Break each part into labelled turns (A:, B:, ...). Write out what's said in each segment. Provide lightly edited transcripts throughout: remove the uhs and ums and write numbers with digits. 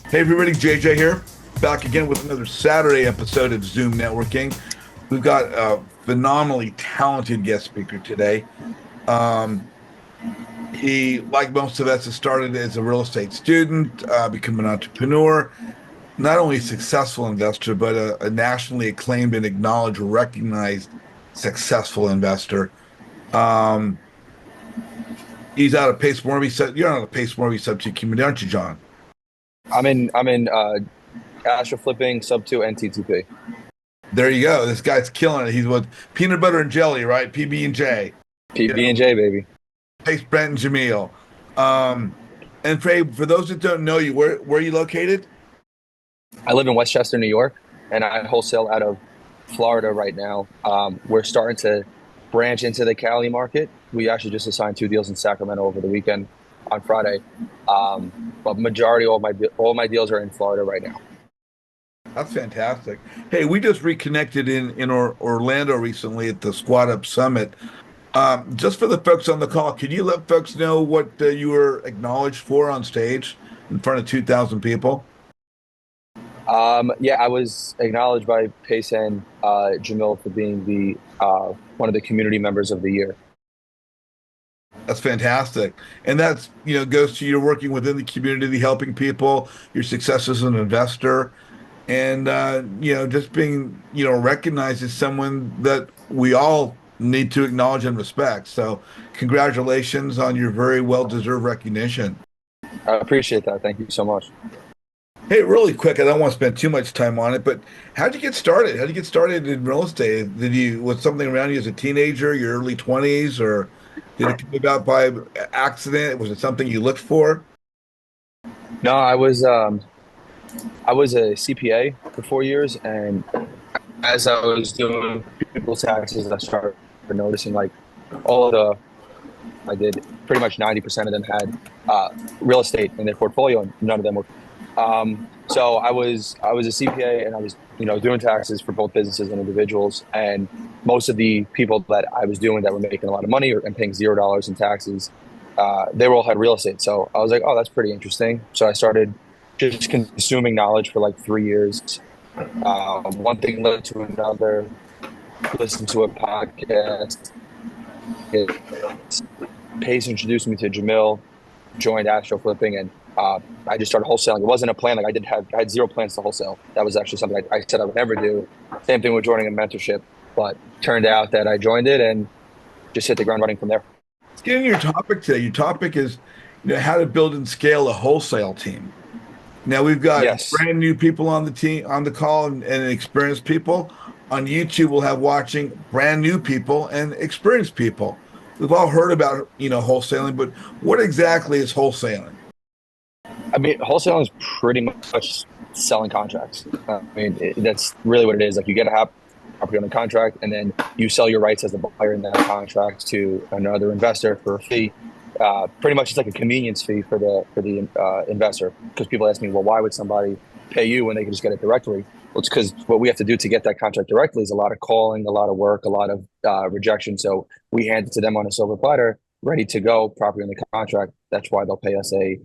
A: Hey everybody, JJ here, back again with another Saturday episode of Zoom Networking. We've got a phenomenally talented guest speaker today. Um, he, like most of us, has started as a real estate student, become an entrepreneur, not only a successful investor, but a nationally acclaimed and acknowledged, recognized successful investor. Um, he's out of Pace Morby. You're out of Pace Morby Substitute Community, aren't you, John?
B: I'm in Astro flipping sub two and TTP.
A: There you go. This guy's killing it. He's with peanut butter and jelly, right? PB and J. You
B: PB
A: know,
B: and J baby.
A: Pace Brent and Jameel. Um, and for those that don't know you, where are you located?
B: I live in Westchester, New York, and I wholesale out of Florida right now. We're starting to branch into the Cali market. We actually just assigned two deals in Sacramento over the weekend on Friday. But majority all my deals are in Florida right now.
A: That's fantastic. Hey, we just reconnected in Orlando recently at the Squad Up Summit. Just for the folks on the call, could you let folks know what you were acknowledged for on stage in front of 2,000 people?
B: Yeah, I was acknowledged by Pace and Jamil for being the one of the community members of the year.
A: That's fantastic. And that's, goes to your working within the community, helping people, your success as an investor, and just being, recognized as someone that we all need to acknowledge and respect. So congratulations on your very well-deserved recognition.
B: I appreciate that. Thank you so much.
A: Hey, really quick, I don't want to spend too much time on it, but how'd you get started? How'd you get started in real estate? Was something around you as a teenager, your early 20s, or did it come about by accident? Was it something you looked for?
B: No, I was a CPA for 4 years, and as I was doing people's taxes, I started noticing like all of the I did pretty much 90% of them had real estate in their portfolio, and none of them were. So I was a CPA, and I was doing taxes for both businesses and individuals, and most of the people that I was doing that were making a lot of money and paying $0 in taxes, they all had real estate. So I was like, oh, that's pretty interesting. So I started just consuming knowledge for like 3 years. One thing led to another. Listened to a podcast. It, Pace introduced me to Jamil, joined Astro Flipping, and I just started wholesaling. It wasn't a plan. Like I had zero plans to wholesale. That was actually something I said I would never do. Same thing with joining a mentorship, but turned out that I joined it and just hit the ground running from there.
A: Let's get into your topic today. Your topic is, how to build and scale a wholesale team. Now we've got
B: Yes.
A: brand new people on the team on the call and experienced people. On YouTube, we'll have watching brand new people and experienced people. We've all heard about, wholesaling, but what exactly is wholesaling?
B: I mean, wholesaling is pretty much selling contracts. That's really what it is. Like you get a property on the contract, and then you sell your rights as the buyer in that contract to another investor for a fee. Pretty much, it's like a convenience fee for the investor. Because people ask me, well, why would somebody pay you when they can just get it directly? Well, it's because what we have to do to get that contract directly is a lot of calling, a lot of work, a lot of rejection. So we hand it to them on a silver platter, ready to go, property in the contract. That's why they'll pay us a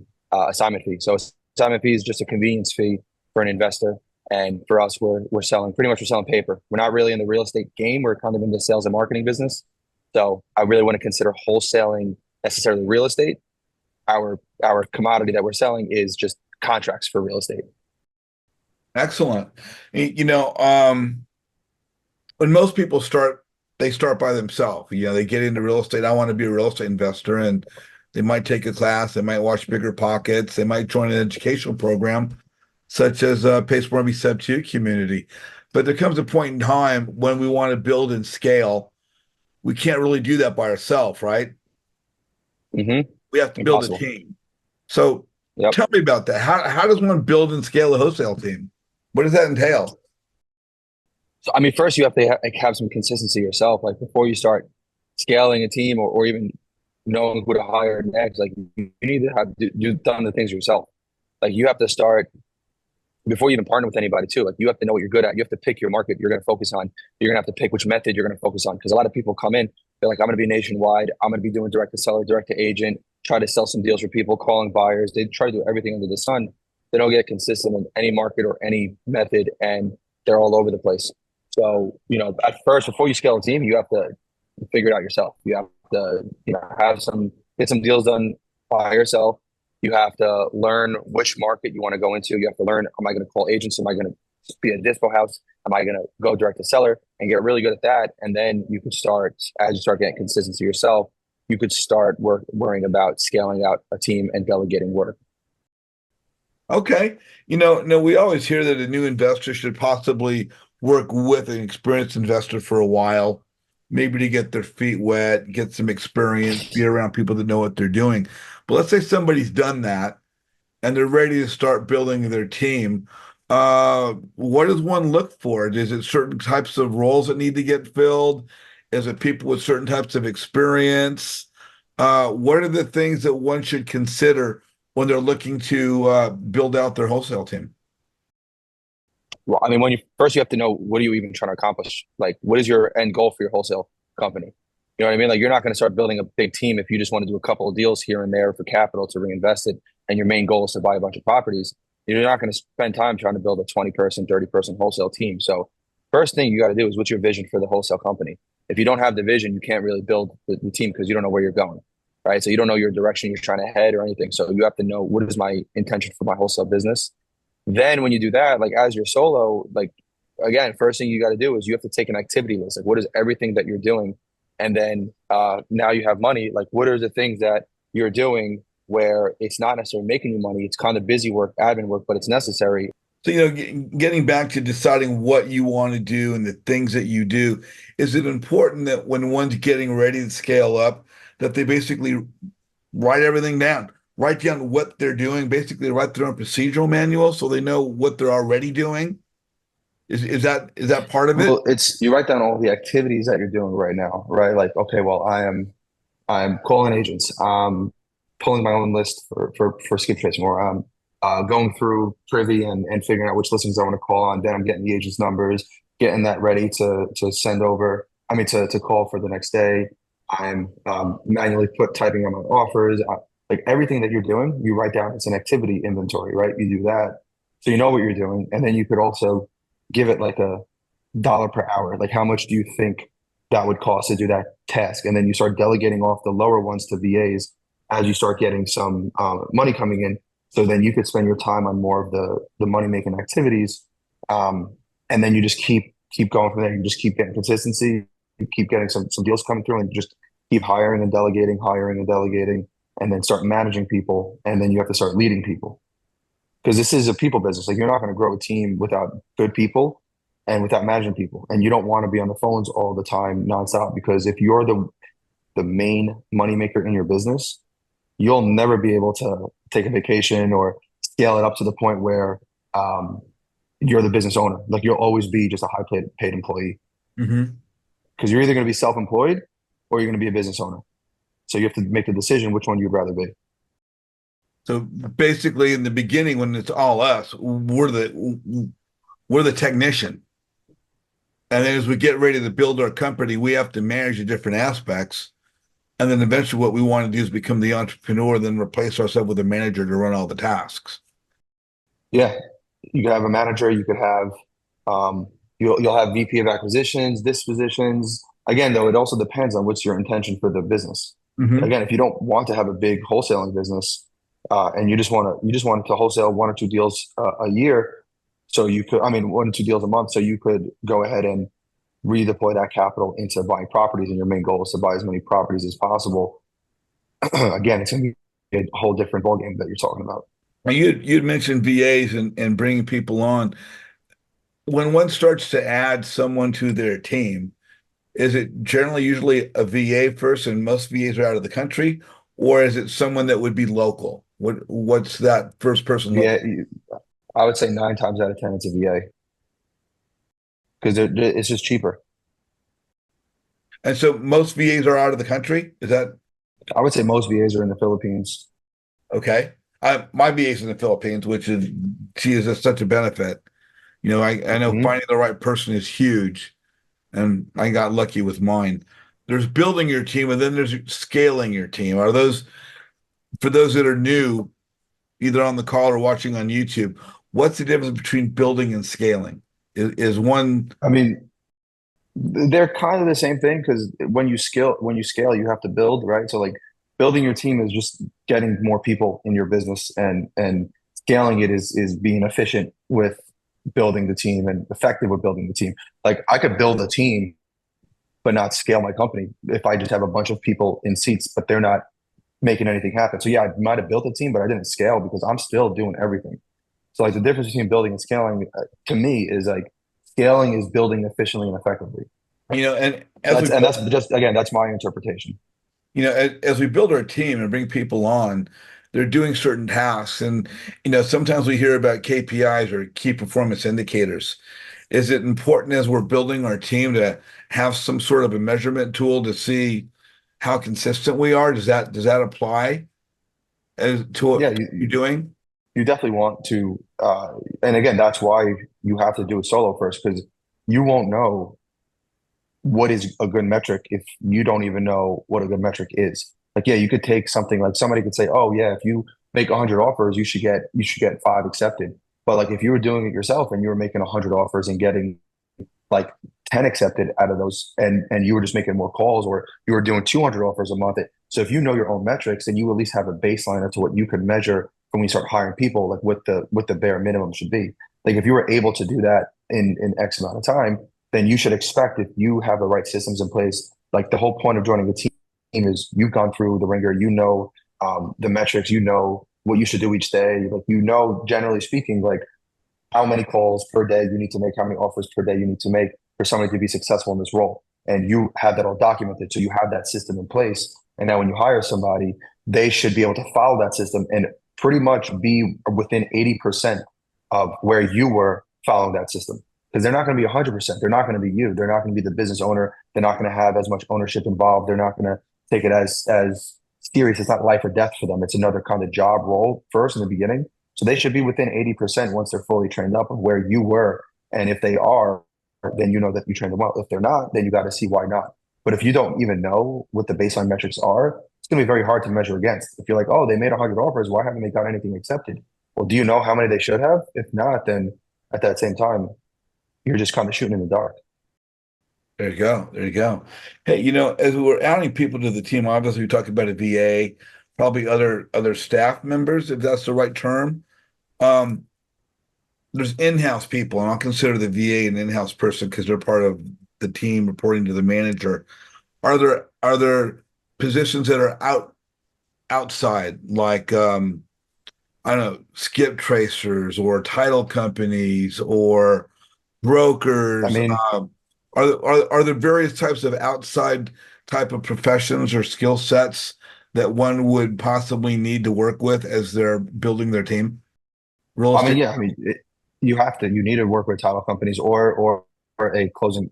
B: assignment fee. So assignment fee is just a convenience fee for an investor. And for us, we're selling we're selling paper. We're not really in the real estate game. We're kind of in the sales and marketing business. So I really want to consider wholesaling necessarily real estate. Our commodity that we're selling is just contracts for real estate.
A: Excellent. When most people start, they start by themselves. They get into real estate. I want to be a real estate investor, and they might take a class, they might watch Bigger Pockets, they might join an educational program such as Pace Morby Sub 2 community. But there comes a point in time when we want to build and scale. We can't really do that by ourselves, right?
B: Mm-hmm.
A: We have to build a
B: Impossible.
A: team. So
B: Yep.
A: tell me about that. How does one build and scale a wholesale team? What does that entail?
B: So, I mean, first you have to have some consistency yourself. Like before you start scaling a team or even knowing who to hire next, like you need to have do done the things yourself. Like you have to start before you even partner with anybody too. Like you have to know what you're good at. You have to pick your market you're going to focus on. You're going to have to pick which method you're going to focus on because a lot of people come in, they're like, I'm going to be nationwide. I'm going to be doing direct to seller, direct to agent, try to sell some deals for people, calling buyers. They try to do everything under the sun. they don't get consistent in any market or any method, and they're all over the place. So, at first, before you scale a team, you have to figure it out yourself. You have to, get some deals done by yourself. You have to learn which market you want to go into. You have to learn, am I going to call agents? Am I going to be a dispo house? Am I going to go direct to seller and get really good at that? And then you could start, as you start getting consistency yourself, you could start worrying about scaling out a team and delegating work.
A: Okay. No, we always hear that a new investor should possibly work with an experienced investor for a while, maybe to get their feet wet, get some experience, be around people that know what they're doing. But let's say somebody's done that and they're ready to start building their team. What does one look for? Is it certain types of roles that need to get filled? Is it people with certain types of experience? What are the things that one should consider when they're looking to build out their wholesale team?
B: Well, I mean, you have to know, what are you even trying to accomplish? Like, what is your end goal for your wholesale company? You know what I mean? Like, you're not going to start building a big team if you just want to do a couple of deals here and there for capital to reinvest it, and your main goal is to buy a bunch of properties. You're not going to spend time trying to build a 20-person, 30-person wholesale team. So, first thing you got to do is, what's your vision for the wholesale company? If you don't have the vision, you can't really build the team, because you don't know where you're going, right? So you don't know your direction you're trying to head or anything. So you have to know, what is my intention for my wholesale business? Then when you do that, like, as your solo, like, again, first thing you got to do is you have to take an activity list. Like, what is everything that you're doing? And then now you have money. Like, what are the things that you're doing where it's not necessarily making you money? It's kind of busy work, admin work, but it's necessary.
A: So, getting back to deciding what you want to do and the things that you do, is it important that when one's getting ready to scale up, that they basically write down what they're doing, basically write their own procedural manual so they know what they're already doing? Is that part of it?
B: Well, it's you write down all the activities that you're doing right now, right? Like, okay, well, I'm calling agents, pulling my own list for skip tracing, or I'm going through Privy and figuring out which listings I want to call on. Then I'm getting the agent's numbers, getting that ready to send over. I mean, to call for the next day. I'm manually typing on my offers. Like, everything that you're doing, you write down. It's an activity inventory, right? You do that, so you know what you're doing, and then you could also give it like a dollar per hour. Like, how much do you think that would cost to do that task? And then you start delegating off the lower ones to VAs as you start getting some money coming in. So then you could spend your time on more of the money making activities, and then you just keep going from there. You just keep getting consistency. You keep getting some deals coming through, and you just keep hiring and delegating, and then start managing people. And then you have to start leading people, because this is a people business. Like, you're not going to grow a team without good people and without managing people. And you don't want to be on the phones all the time, nonstop, because if you're the main moneymaker in your business, you'll never be able to take a vacation or scale it up to the point where you're the business owner. Like, you'll always be just a high paid employee,
A: Mm-hmm.
B: because you're either going to be self-employed or you're going to be a business owner. So you have to make the decision which one you'd rather be.
A: So basically, in the beginning, when it's all us, we're the technician, and then as we get ready to build our company, we have to manage the different aspects. And then eventually, what we want to do is become the entrepreneur, then replace ourselves with a manager to run all the tasks.
B: Yeah, you could have a manager. You could have you'll have VP of acquisitions, dispositions. Again, though, it also depends on what's your intention for the business.
A: Mm-hmm.
B: Again, if you don't want to have a big wholesaling business, and you just want to wholesale one or two deals a year, so you could, I mean, one or two deals a month, so you could go ahead and redeploy that capital into buying properties, and your main goal is to buy as many properties as possible. Again, it's going to be a whole different ballgame that you're talking about.
A: Now, you'd mentioned VAs and bringing people on. When one starts to add someone to their team, is it generally usually a VA first, and most VAs are out of the country, or is it someone that would be local? What's that first person look
B: Yeah,
A: like?
B: I would say 9 times out of 10 it's a VA, because it's just cheaper.
A: And so most VAs are out of the country. Is that
B: I would say most VAs are in the Philippines.
A: okay? My VA's in the Philippines, which is she is such a benefit. I know
B: Hmm.
A: finding the right person is huge, and I got lucky with mine. There's building your team, and then there's scaling your team. Are those for those that are new? either on the call or watching on YouTube, what's the difference between building and scaling? Is one,
B: I mean, they're kind of the same thing because when you scale, you have to build, right? So like building your team is just getting more people in your business, and scaling it is being efficient with building the team and effective with building the team. Like I could build a team but not scale my company if I just have a bunch of people in seats, but they're not making anything happen. So yeah, I might have built a team, but I didn't scale because I'm still doing everything. So like the difference between building and scaling to me is like scaling is building efficiently and effectively.
A: and
B: So
A: as we
B: that's just again that's my interpretation.
A: as we build our team and bring people on, they're doing certain tasks. And, sometimes we hear about KPIs or key performance indicators. Is it important as we're building our team to have some sort of a measurement tool to see how consistent we are? Does that apply to
B: Yeah,
A: what you're doing?
B: you definitely want to, and again that's why you have to do it solo first because you won't know what is a good metric if you don't even know what a good metric is. Like, yeah, you could take something like somebody could say, "Oh, yeah, if you make 100 offers, you should get five accepted." But like if you were doing it yourself and you were making 100 offers and getting like 10 accepted out of those, and you were just making more calls, or you were doing 200 offers a month. So if you know your own metrics, then you at least have a baseline as to what you could measure when we start hiring people, like what the bare minimum should be. Like if you were able to do that in X amount of time, then you should expect if you have the right systems in place. Like the whole point of joining a team is you've gone through the ringer, the metrics, what you should do each day. Like generally speaking, like how many calls per day you need to make, how many offers per day you need to make for somebody to be successful in this role. And you have that all documented. So you have that system in place. And now when you hire somebody, they should be able to follow that system and pretty much be within 80% of where you were following that system. Because they're not going to be 100%. They're not going to be you. They're not going to be the business owner. They're not going to have as much ownership involved. They're not going to take it as serious. It's not life or death for them. It's another kind of job role first in the beginning. So they should be within 80% once they're fully trained up of where you were. And if they are, then you know that you trained them well. If they're not, then you got to see why not. But if you don't even know what the baseline metrics are, it's going to be very hard to measure against. If you're like, oh, they made 100 offers, why haven't they got anything accepted? Well, do you know how many they should have? If not, then at that same time, you're just kind of shooting in the dark.
A: There you go. There you go. Hey, as we're adding people to the team, obviously we talked about a VA, probably other staff members, if that's the right term. Um, there's in-house people, and I'll consider the VA an in-house person because they're part of the team reporting to the manager. Are there positions that are outside, like I don't know, skip tracers or title companies or
B: I
A: brokers?
B: mean,
A: Are there various types of outside type of professions or skill sets that one would possibly need to work with as they're building their team? Real estate.
B: yeah, you need to work with title companies or a closing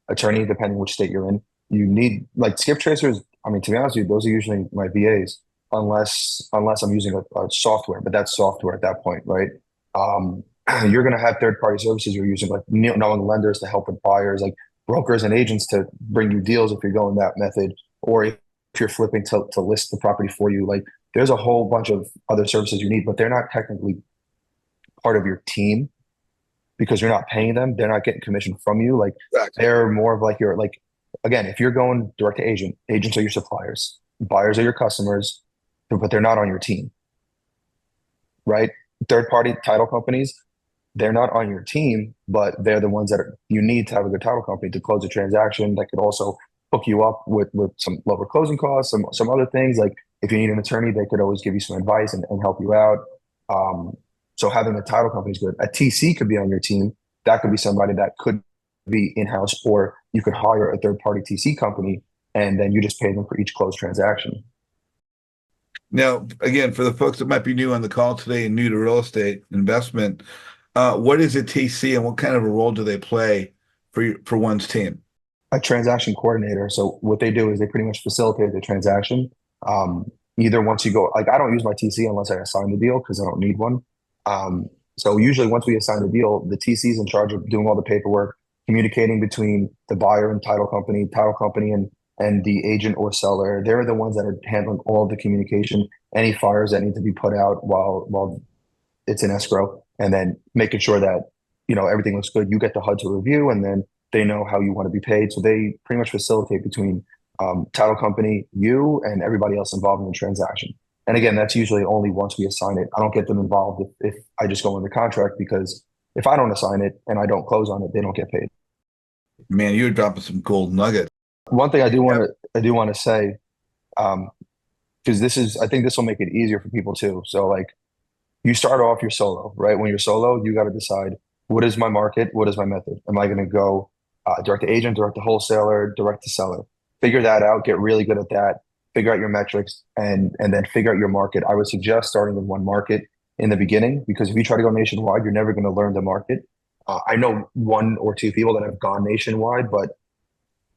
B: attorney, depending which state you're in. You need like skip tracers. I mean, to be honest with you, those are usually my VAs, unless I'm using a software, but that's software at that point, right? Um, you're going to have third party services you're using, like knowing lenders to help with buyers, like brokers and agents to bring you deals if you're going that method, or if you're flipping to list the property for you. Like there's a whole bunch of other services you need, but they're not technically part of your team because you're not paying them. They're not getting commission from you. Like
A: Exactly.
B: they're more of like your like again, if you're going direct to agent, agents are your suppliers, buyers are your customers, but they're not on your team, right? Third party title companies, they're not on your team, but they're the ones that you need to have a good title company to close a transaction that could also hook you up with some lower closing costs, some other things. Like if you need an attorney, they could always give you some advice and help you out. Um, so having a title company is good. A TC could be on your team. That could be somebody that could be in-house, or you could hire a third-party TC company and then you just pay them for each closed transaction.
A: Now, again, for the folks that might be new on the call today and new to real estate investment, what is a TC and what kind of a role do they play for one's team?
B: A transaction coordinator. So what they do is they pretty much facilitate the transaction. Um, Either once you go, like I don't use my TC unless I assign the deal because I don't need one. So usually once we assign the deal, the TC is in charge of doing all the paperwork, communicating between the buyer and title company and and the agent or seller, they're the ones that are handling all of the communication, any fires that need to be put out while it's in escrow, and then making sure that everything looks good. You get the HUD to review, and then they know how you want to be paid. So they pretty much facilitate between title company, you, and everybody else involved in the transaction. And again, that's usually only once we assign it. I don't get them involved if I just go under contract, because if I don't assign it and I don't close on it, they don't get paid.
A: Man, you're dropping some gold nuggets.
B: One thing
A: Yep.
B: I do want to say, um, because I think this will make it easier for people too. So like, you start off your solo, right? When you're solo, you got to decide, what is my market? What is my method? Am I going to go direct to agent, direct to wholesaler, direct to seller? Figure that out. Get really good at that. Figure out your metrics, and then figure out your market. I would suggest starting with one market in the beginning, because if you try to go nationwide, you're never going to learn the market. I know one or two people that have gone nationwide, but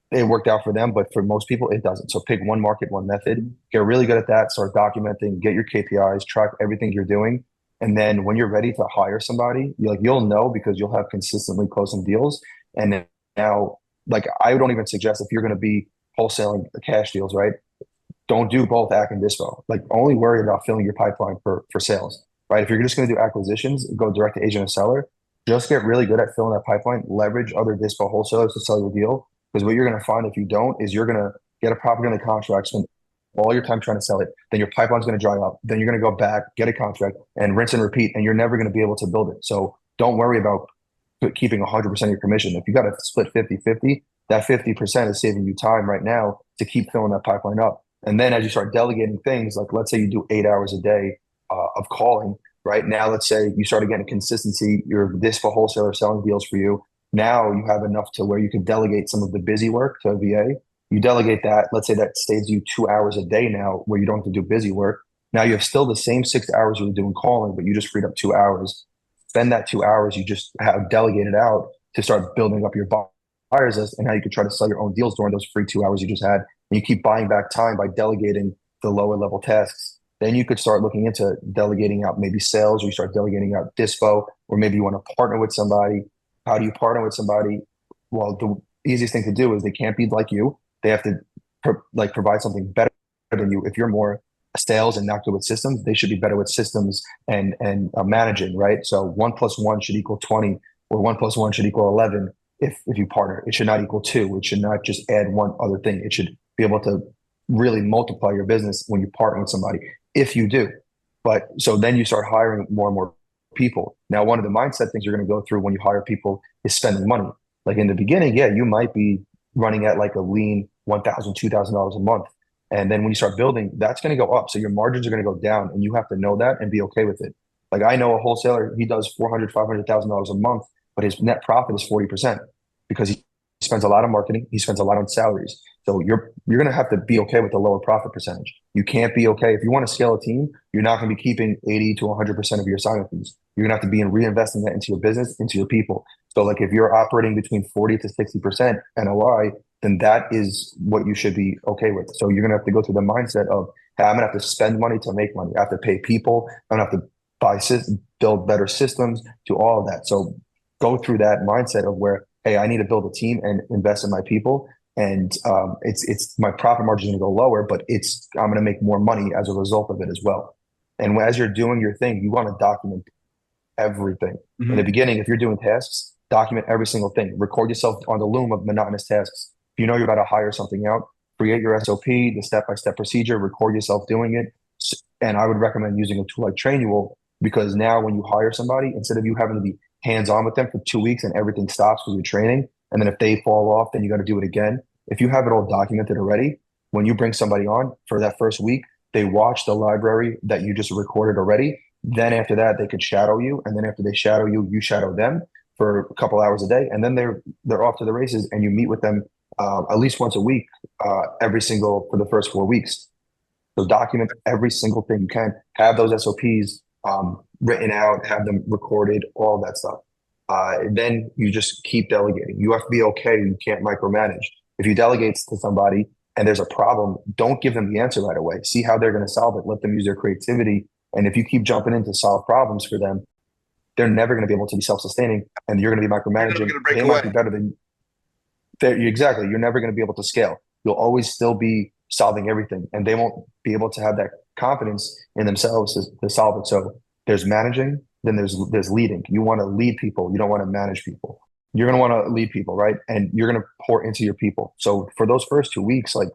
B: it worked out for them, but for most people, it doesn't. So pick one market, one method, get really good at that, start documenting, get your KPIs, track everything you're doing. And then when you're ready to hire somebody, you'll know, because you'll have consistently closing deals. And then now, like, I don't even suggest, if you're going to be wholesaling cash deals, right? Don't do both AC and dispo. Like, only worry about filling your pipeline for sales, right? If you're just going to do acquisitions, go direct to agent or seller. Just get really good at filling that pipeline. Leverage other dispo wholesalers to sell your deal. Because what you're going to find if you don't is you're going to get a property on the contract, spend all your time trying to sell it. Then your pipeline's going to dry up. Then you're going to go back, get a contract, and rinse and repeat. And you're never going to be able to build it. So don't worry about keeping 100% of your commission. If you got to split 50-50, that 50% is saving you time right now to keep filling that pipeline up. And then as you start delegating things, like let's say you do 8 hours a day of calling, right? Now, let's say you started getting consistency, you're this for wholesaler selling deals for you. Now you have enough to where you can delegate some of the busy work to a VA. You delegate that, let's say that saves you 2 hours a day now, where you don't have to do busy work. Now you have still the same 6 hours you were doing calling, but you just freed up 2 hours. Spend that 2 hours you just have delegated out to start building up your buyers list, and how you can try to sell your own deals during those free 2 hours you just had. And you keep buying back time by delegating the lower level tasks. Then you could start looking into delegating out maybe sales, or you start delegating out dispo, or maybe you want to partner with somebody. How do you partner with somebody? Well, the easiest thing to do is they can't be like you. They have to provide something better than you. If you're more sales and not good with systems, they should be better with systems and managing, right? So 1 + 1 should equal 20, or 1 + 1 should equal 11. If you partner, it should not equal 2. It should not just add one other thing. It should be able to really multiply your business when you partner with somebody, if you do. But so then you start hiring more and more people. Now, one of the mindset things you're going to go through when you hire people is spending money. Like in the beginning, yeah, you might be running at like a lean $1,000, $2,000 a month. And then when you start building, that's going to go up. So your margins are going to go down, and you have to know that and be okay with it. Like, I know a wholesaler, he does $400,000, $500,000 a month, but his net profit is 40%, because he spends a lot on marketing. He spends a lot on salaries. So you're going to have to be okay with the lower profit percentage. You can't be okay. If you want to scale a team, you're not going to be keeping 80 to 100% of your sign fees. You're going to have to be reinvesting that into your business, into your people. So like, if you're operating between 40 to 60% NOI, then that is what you should be okay with. So you're going to have to go through the mindset of, hey, I'm going to have to spend money to make money. I have to pay people. I'm going to have to build better systems, to all of that. So go through that mindset of where, hey, I need to build a team and invest in my people. And it's my profit margin is going to go lower, but I'm going to make more money as a result of it as well. And as you're doing your thing, you want to document everything. In the beginning, if you're doing tasks, document every single thing. Record yourself on the loom of monotonous tasks. If you know you're about to hire something out, create your SOP, the step-by-step procedure, record yourself doing it. And I would recommend using a tool like Trainual, because now when you hire somebody, instead of you having to be hands-on with them for 2 weeks and everything stops because you're training, and then if they fall off, then you got to do it again. If you have it all documented already, when you bring somebody on for that first week, they watch the library that you just recorded already. Then after that, they could shadow you, and then after they shadow you, you shadow them for a couple hours a day, and then they're off to the races, and you meet with them at least once a week, for the first 4 weeks. So document every single thing you can. Have those SOPs written out, have them recorded, all that stuff. Then you just keep delegating. You have to be okay. You can't micromanage. If you delegate to somebody and there's a problem, don't give them the answer right away. See how they're going to solve it. Let them use their creativity. And if you keep jumping in to solve problems for them, they're never going to be able to be self-sustaining, and you're going to be
A: You're never
B: micromanaging.
A: going to break
B: They might be
A: away.
B: better than exactly. You're never going to be able to scale.
C: you'll always still be solving everything, and they won't be able to have that confidence in themselves to solve it. So there's managing, then there's leading. You want to lead people, you don't want to manage people. You're going to want to lead people, right? And you're going to pour into your people. So for those first 2 weeks, like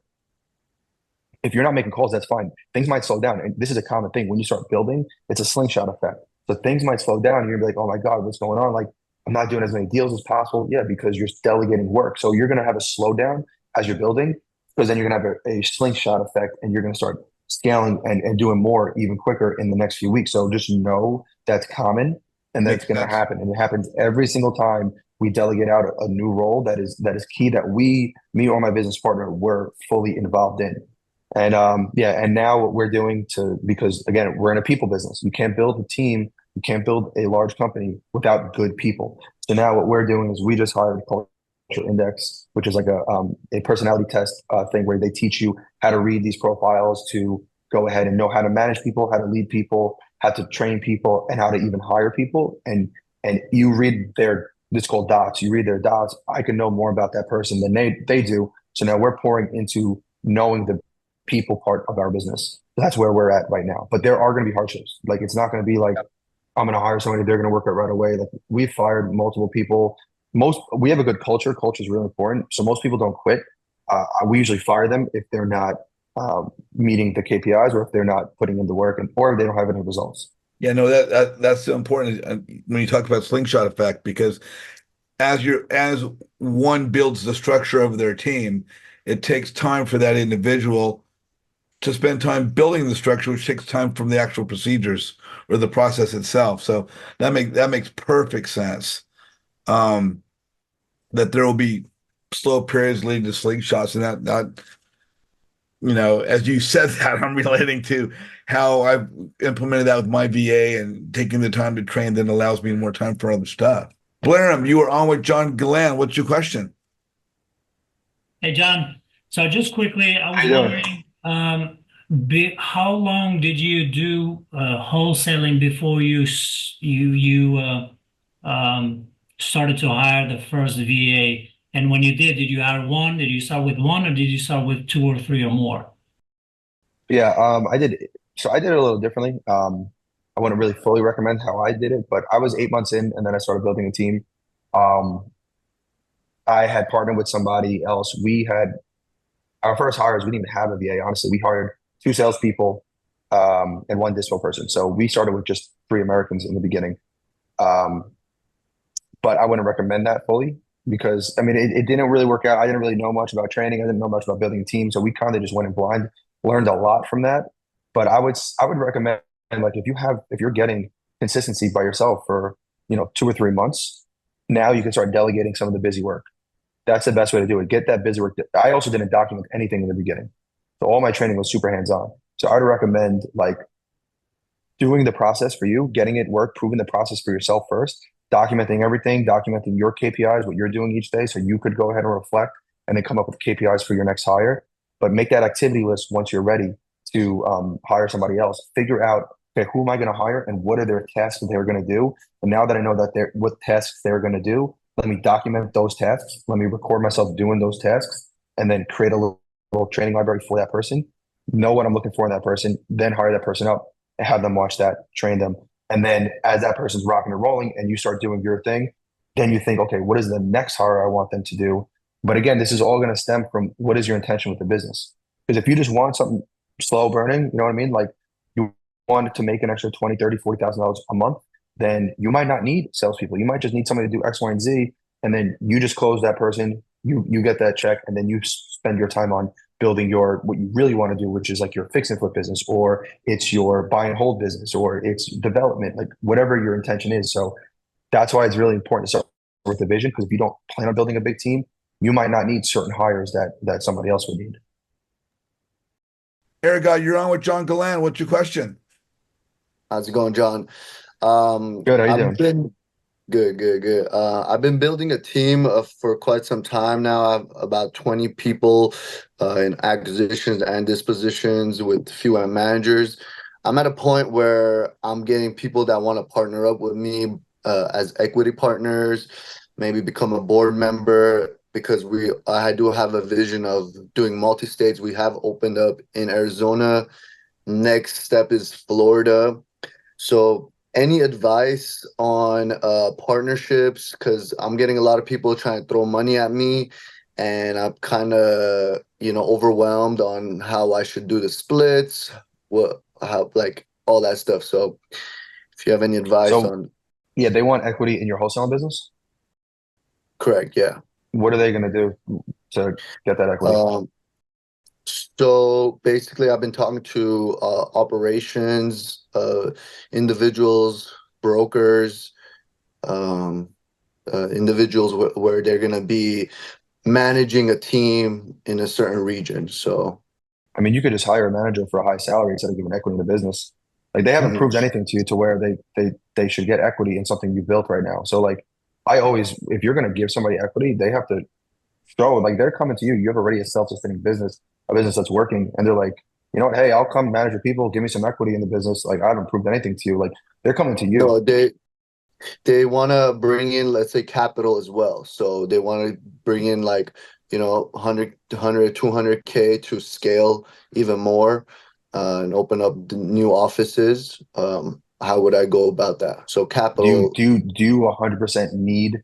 C: if you're not making calls, that's fine. Things might slow down. And this is a common thing. When you start building, it's a slingshot effect. So things might slow down. And you're gonna be like, oh my God, what's going on? Like, I'm not doing as many deals as possible. Yeah, because you're delegating work. So you're gonna have a slowdown as you're building, because then you're gonna have a slingshot effect and you're gonna start scaling and doing more even quicker in the next few weeks. So just know that's common and that's
A: Makes
C: gonna
A: sense.
C: happen. And it happens every single time we delegate out a new role that is key that me or my business partner were fully involved in. And yeah, and now what we're doing to, because again, we're in a people business. You can't build a team, you can't build a large company without good people. So now what we're doing is we just hired a culture index, which is like a personality test thing where they teach you how to read these profiles to go ahead and know how to manage people, how to lead people, how to train people, and how to even hire people. And you read their, it's called dots. You read their dots. I can know more about that person than they do. So now we're pouring into knowing the people part of our business. That's where we're at right now. But there are going to be hardships. Like it's not going to be like I'm going to hire somebody, they're going to work it right away. Like we've fired multiple people. We have a good culture. Culture is really important. So most people don't quit. We usually fire them if they're not meeting the KPIs or if they're not putting in the work or if they don't have any results.
A: Yeah, no, that's so important when you talk about slingshot effect, because as one builds the structure of their team, it takes time for that individual to spend time building the structure, which takes time from the actual procedures or the process itself. So that makes perfect sense. Um, that there will be slow periods leading to slingshots, and that as you said that, I'm relating to how I've implemented that with my VA and taking the time to train then allows me more time for other stuff. Blairham, you are on with John Galan. What's your question?
D: Hey, John. So just quickly, I
C: How
D: was
C: you doing?
D: wondering, how long did you do wholesaling before you started to hire the first VA? And when you did you hire one? Did you start with one, or did you start with two or three or more?
C: Yeah, I did. So I did it a little differently. I wouldn't really fully recommend how I did it, but I was 8 months in, and then I started building a team. Um, I had partnered with somebody else. We had our first hires. We didn't even have a VA. Honestly, we hired two salespeople, and one dispo person. So we started with just three Americans in the beginning. Um, but I wouldn't recommend that fully because I mean it didn't really work out. I didn't really know much about training. I didn't know much about building a team, so we kind of just went in blind. Learned a lot from that. But I would recommend, like if you're getting consistency by yourself for 2 or 3 months, now you can start delegating some of the busy work. That's the best way to do it. Get that busy work. I also didn't document anything in the beginning, so all my training was super hands on. So I'd recommend like doing the process for you, getting it work, proving the process for yourself first, documenting everything, documenting your KPIs, what you're doing each day, so you could go ahead and reflect and then come up with KPIs for your next hire. But make that activity list once you're ready to hire somebody else. Figure out, okay, who am I going to hire and what are their tasks that they're going to do? And now that I know that they're what tasks they're going to do, let me document those tasks. Let me record myself doing those tasks, and then create a little training library for that person. Know what I'm looking for in that person, then hire that person up and have them watch that, train them. And then as that person's rocking and rolling and you start doing your thing, then you think, okay, what is the next hire I want them to do? But again, this is all going to stem from what is your intention with the business? Because if you just want something slow burning, you know what I mean? Like you want to make an extra 20, 30, $40,000 a month, then you might not need salespeople. You might just need somebody to do X, Y, and Z. And then you just close that person, you get that check, and then you spend your time on building your what you really want to do, which is like your fix and flip business, or it's your buy and hold business, or it's development, like whatever your intention is. So that's why it's really important to start with the vision, because if you don't plan on building a big team, you might not need certain hires that somebody else would need.
A: Eric, you're on with John Galan. What's your question?
E: How's it going, John?
C: Good, how you
E: I've
C: doing?
E: been good, good, good. I've been building a team for quite some time now. I have about 20 people in acquisitions and dispositions with a few managers. I'm at a point where I'm getting people that want to partner up with me as equity partners, maybe become a board member. because I do have a vision of doing multi-states. We have opened up in Arizona. Next step is Florida. So any advice on partnerships? Because I'm getting a lot of people trying to throw money at me, and I'm kind of, overwhelmed on how I should do the splits, how, like, all that stuff. So if you have any advice
C: So
E: on.
C: yeah, they want equity in your wholesaling business.
E: Correct, yeah.
C: What are they going to do to get that equity?
E: So basically, I've been talking to operations, individuals, brokers, um, individuals where they're going to be managing a team in a certain region. So,
C: I mean, you could just hire a manager for a high salary instead of giving equity in the business. Like they haven't
E: mhm.
C: proved anything to you to where they should get equity in something you built right now. So like I always, if you're going to give somebody equity, they have to show like they're coming to you. You have already a self-sustaining business, a business that's working, and they're like, you know what? Hey, I'll come manage your people. Give me some equity in the business. Like I haven't proved anything to you. Like they're coming to you.
E: No, they want to bring in, let's say, capital as well. So they want to bring in, like, 100 200K to scale even more, and open up the new offices. How would I go about that? So
C: Do you
E: capital.
C: do you do you 100% need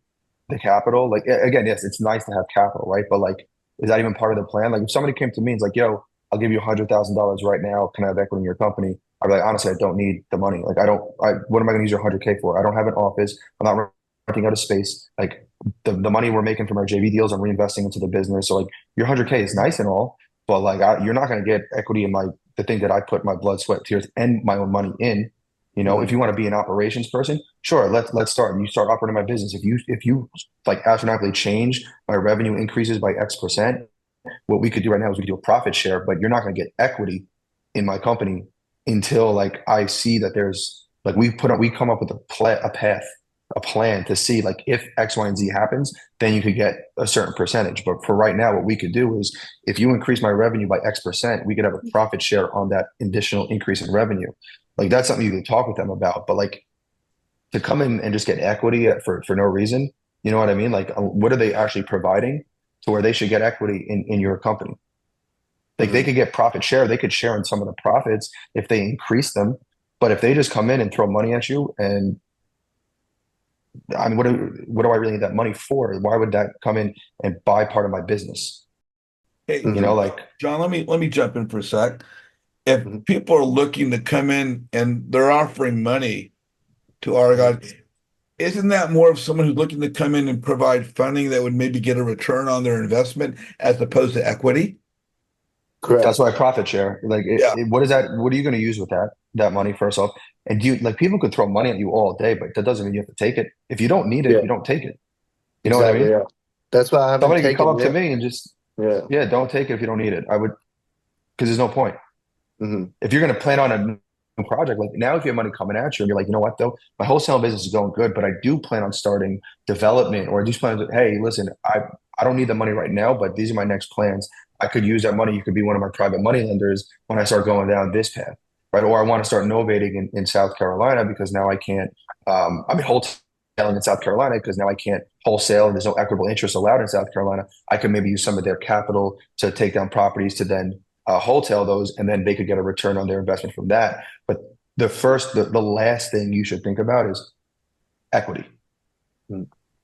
C: the capital? Like again, yes, it's nice to have capital, right? But like, is that even part of the plan? Like if somebody came to me and is like, "Yo, I'll give you $100,000 right now. Can I have equity in your company?" I'd be like, honestly, I don't need the money. Like I don't. What am I going to use your 100K for? I don't have an office. I'm not renting out a space. Like the money we're making from our JV deals, I'm reinvesting into the business. So like your 100K is nice and all, but like you're not going to get equity in the thing that I put my blood, sweat, tears, and my own money in. If
E: Mhm.
C: you want to be an operations person, sure, let's start. You start operating my business. If you like astronomically change my revenue increases by X%, what we could do right now is we could do a profit share, but you're not going to get equity in my company until like I see that there's like we come up with a path, a plan to see like if X, Y, and Z happens, then you could get a certain percentage. But for right now, what we could do is if you increase my revenue by X%, we could have a profit share on that additional increase in revenue. Like that's something you can talk with them about. But like to come in and just get equity for no reason, you know what I mean? Like what are they actually providing to where they should get equity in your company? Like they
E: Mhm.
C: could get profit share, they could share in some of the profits if they increase them. But if they just come in and throw money at you, and I mean, what do I really need that money for? Why would that come in and buy part of my business?
A: Hey,
C: You know,
E: Mhm.
C: like
A: John, let me jump in for a sec. If
E: Mhm.
A: people are looking to come in and they're offering money to our guys, isn't that more of someone who's looking to come in and provide funding that would maybe get a return on their investment as opposed to equity?
C: that's
E: Correct.
C: why profit share. Like,
A: Yeah,
C: what is that? What are you going to use with that money first off? And do you like people could throw money at you all day, but that doesn't mean you have to take it. If you don't need it,
E: Yeah,
C: you don't take it. You know what I
E: exactly.
C: mean?
E: Yeah. That's why I haven't
C: Somebody could come
E: taken
C: up to
E: it.
C: me and just,
E: Yeah.
C: yeah, don't take it if you don't need it. I would, because there's no point.
E: Hmm.
C: If you're going to plan on a new project, like now, if you have money coming at you and you're like, you know what, though, my wholesale business is going good, but I do plan on starting development, or I do plan to, hey, listen, I don't need the money right now, but these are my next plans. I could use that money. You could be one of my private money lenders when I start going down this path, right? Or I want to start innovating in South Carolina because now I can't, wholesaling in South Carolina because now I can't wholesale and there's no equitable interest allowed in South Carolina. I could maybe use some of their capital to take down properties to then wholesale those, and then they could get a return on their investment from that. But the last thing you should think about is equity,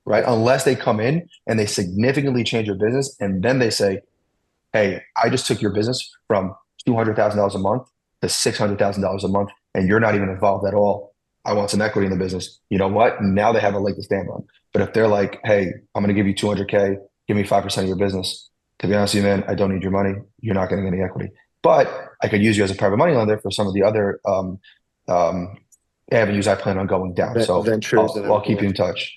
C: right? Unless they come in and they significantly change your business, and then they say, "Hey, I just took your business from $200,000 a month to $600,000 a month, and you're not even involved at all. I want some equity in the business." You know what? Now they have a leg to stand on. But if they're like, "Hey, I'm going to give you 200K, give me 5% of your business," to be honest with you, man, I don't need your money. You're not getting any equity. But I could use you as a private money lender for some of the other um, avenues I plan on going down. So
E: Ventures and
C: I'll
E: everything.
C: keep you in touch.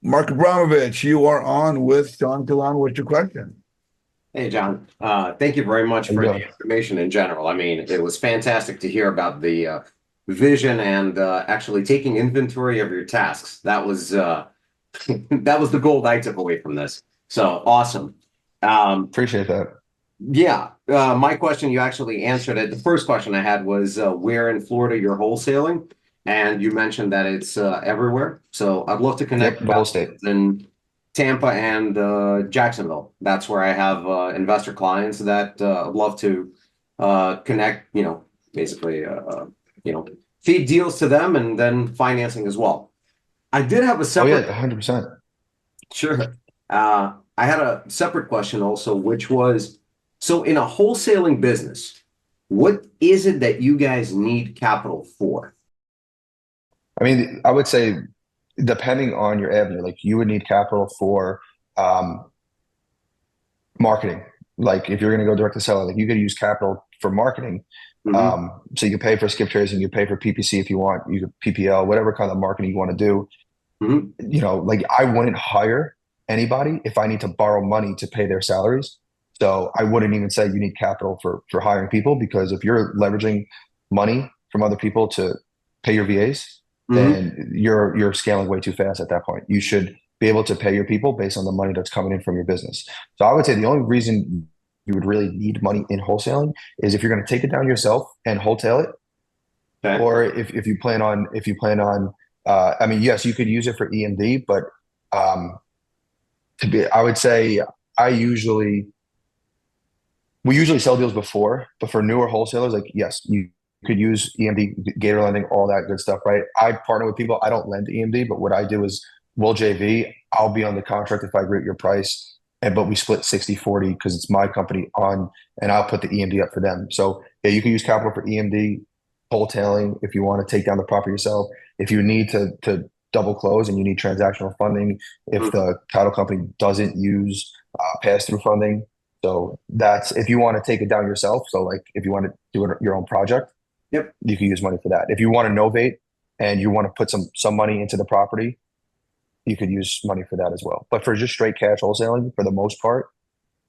A: Mark Abramovich, you are on with John Galan. What's your question?
F: Hey, John. Thank you very much
C: How you
F: for the
C: doing?
F: information in general. I mean, it was fantastic to hear about the vision and actually taking inventory of your tasks. That was that was the gold I took away from this. So awesome. Um,
C: Appreciate that.
F: yeah, my question, you actually answered it. The first question I had was where in Florida you're wholesaling, and you mentioned that it's everywhere. So I'd love to
C: Yep,
F: connect
C: the whole
F: about
C: state.
F: and Tampa and Jacksonville. That's where I have investor clients that love to connect, basically, feed deals to them and then financing as well. I did have a
C: Oh yeah,
F: separate,
C: 100%.
F: sure. I had a separate question also, which was, so in a wholesaling business, what is it that you guys need capital for?
C: I mean, I would say depending on your avenue, like you would need capital for um, marketing. Like if you're going to go direct to seller, like you could use capital for marketing.
F: Mhm.
C: So you can pay for skip tracing, you pay for PPC if you want, you could PPL, whatever kind of marketing you want to do.
F: Mhm.
C: Like I wouldn't hire anybody if I need to borrow money to pay their salaries. So I wouldn't even say you need capital for hiring people, because if you're leveraging money from other people to pay your VAs,
F: Mhm.
C: then you're scaling way too fast at that point. You should be able to pay your people based on the money that's coming in from your business. So I would say the only reason you would really need money in wholesaling is if you're going to take it down yourself and wholesale it,
F: Okay.
C: or if you plan on I mean, yes, you could use it for EMD, but um, I would say I usually we usually sell deals before, but for newer wholesalers, like yes, you could use EMD, Gator lending, all that good stuff, right? I partner with people. I don't lend EMD, but what I do is we'll JV. I'll be on the contract if I agree at your price, but we split 60-40 because it's my company on, and I'll put the EMD up for them. So yeah, you can use capital for EMD, wholesaling if you want to take down the property yourself. If you need to double close and you need transactional funding, if
F: Mhm.
C: the title company doesn't use pass through funding. So that's if you want to take it down yourself. So like if you want to do it your own project,
F: Yep.
C: you can use money for that. If you want to novate and you want to put some money into the property, you could use money for that as well. But for just straight cash wholesaling, for the most part,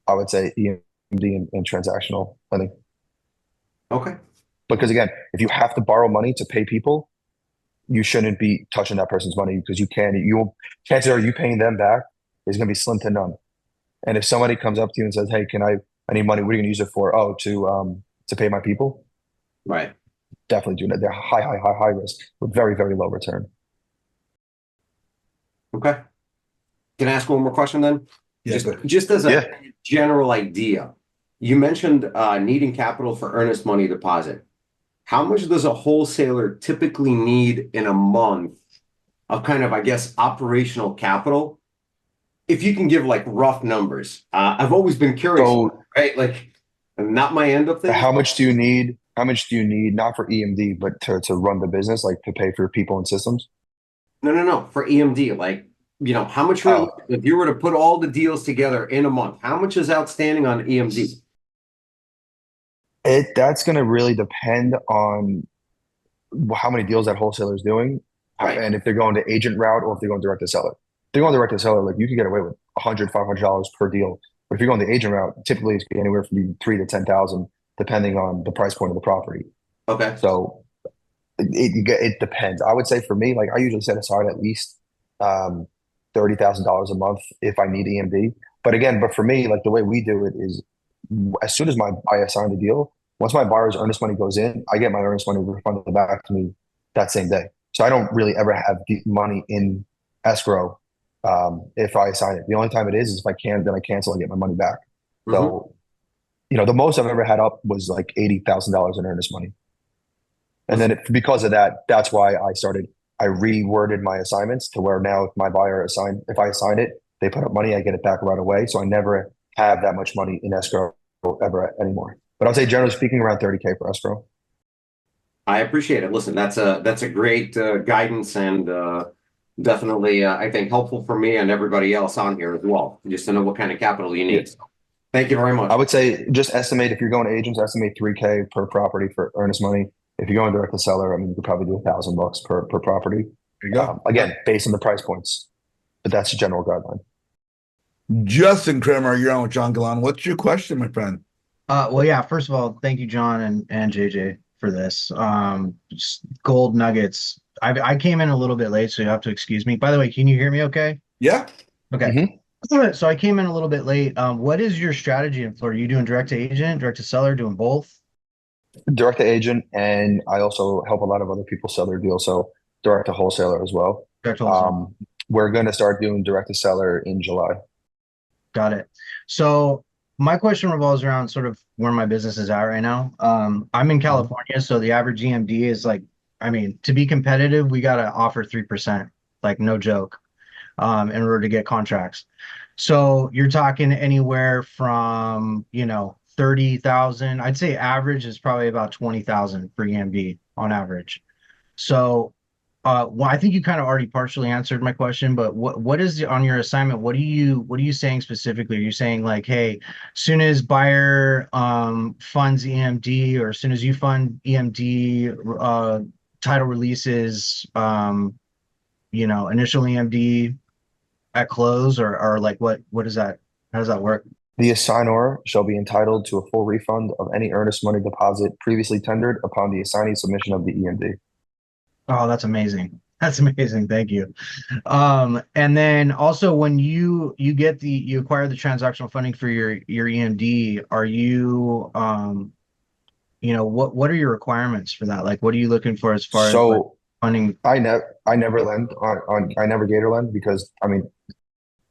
C: I would say EMD and transactional lending.
F: Okay.
C: Because again, if you have to borrow money to pay people, you shouldn't be touching that person's money because chances are you paying them back is going to be slim to none. And if somebody comes up to you and says, "Hey, I need money. What are you going to use it for?" Oh, to pay my people.
F: Right.
C: Definitely do that. They're high risk with very, very low return.
F: Okay. Can I ask one more question then?
A: Yeah,
F: Just
A: go ahead.
F: just as a
C: Yeah.
F: general idea, you mentioned needing capital for earnest money deposit. How much does a wholesaler typically need in a month of kind of, I guess, operational capital? If you can give like rough numbers. I've always been curious,
C: So
F: right? Like, not my end of things.
C: how much do you need? How much do you need, not for EMD, but to run the business, like to pay for people and systems?
F: No, no, no. For EMD, like, how much
C: Oh,
F: if you were to put all the deals together in a month, how much is outstanding on EMD?
C: that's going to really depend on how many deals that wholesaler is doing,
F: Right.
C: and if they're going to agent route or if they're going direct to seller. If they're going direct to seller, like you can get away with $100, $500 per deal. But if you're going the agent route, typically it's anywhere from 3 to 10,000, depending on the price point of the property.
F: Okay.
C: So it depends. I would say for me, like I usually set aside at least $30,000 a month if I need EMD. But for me, like the way we do it is, as soon as I assign the deal, once my buyer's earnest money goes in, I get my earnest money refunded back to me that same day. So I don't really ever have money in escrow if I assign it. The only time it is if I can, then I cancel and get my money back.
F: Hmm.
C: So the most I've ever had up was like $80,000 in earnest money. And then because of that, that's why I reworded my assignments to where now if I assign it, they put up money, I get it back right away. So I never have that much money in escrow ever anymore. But I'll say generally speaking, around 30K for escrow.
F: I appreciate it. Listen, that's a great guidance and definitely I think helpful for me and everybody else on here as well, just to know what kind of capital you
C: Yeah.
F: need. So, thank you very
C: I
F: much.
C: would say just estimate if you're going to agents, estimate 3K per property for earnest money. If you're going direct to seller, I mean, you could probably do $1,000 per property.
A: There you go.
C: Again, based on the price points, but that's a general guideline.
A: Justin Kramer, you're on with John Galan. What's your question, my friend?
G: Well, yeah, first of all, thank you, John and JJ for this. Just gold nuggets. I came in a little bit late, so you have to excuse me. By the way, can you hear me okay?
A: Yeah.
G: Okay.
C: Mhm.
G: So I came in a little bit late. What is your strategy in Florida? Are you doing direct to agent, direct to seller, doing both?
C: Direct to agent, and I also help a lot of other people sell their deals. So direct to wholesaler as well.
G: Direct to wholesale.
C: we're going to start doing direct to seller in July.
G: Got it. So my question revolves around sort of where my business is at right now. I'm in California, so the average EMD is like, I mean, to be competitive, we got to offer 3%, like no joke, in order to get contracts. So you're talking anywhere from, 30,000. I'd say average is probably about 20,000 for EMD on average. So well, I think you kind of already partially answered my question, but what is on your assignment? What are you saying specifically? Are you saying like, hey, soon as buyer funds EMD, or as soon as you fund EMD, title releases, initial EMD at close, or like what is that? How does that work?
C: The assignor shall be entitled to a full refund of any earnest money deposit previously tendered upon the assignee submission of the EMD.
G: Oh, that's amazing. That's amazing. Thank you. And then also when you acquire the transactional funding for your EMD, are you what are your requirements for that? Like what are you looking for as far as like
C: So
G: funding?
C: I never lend on I never gator lend because I mean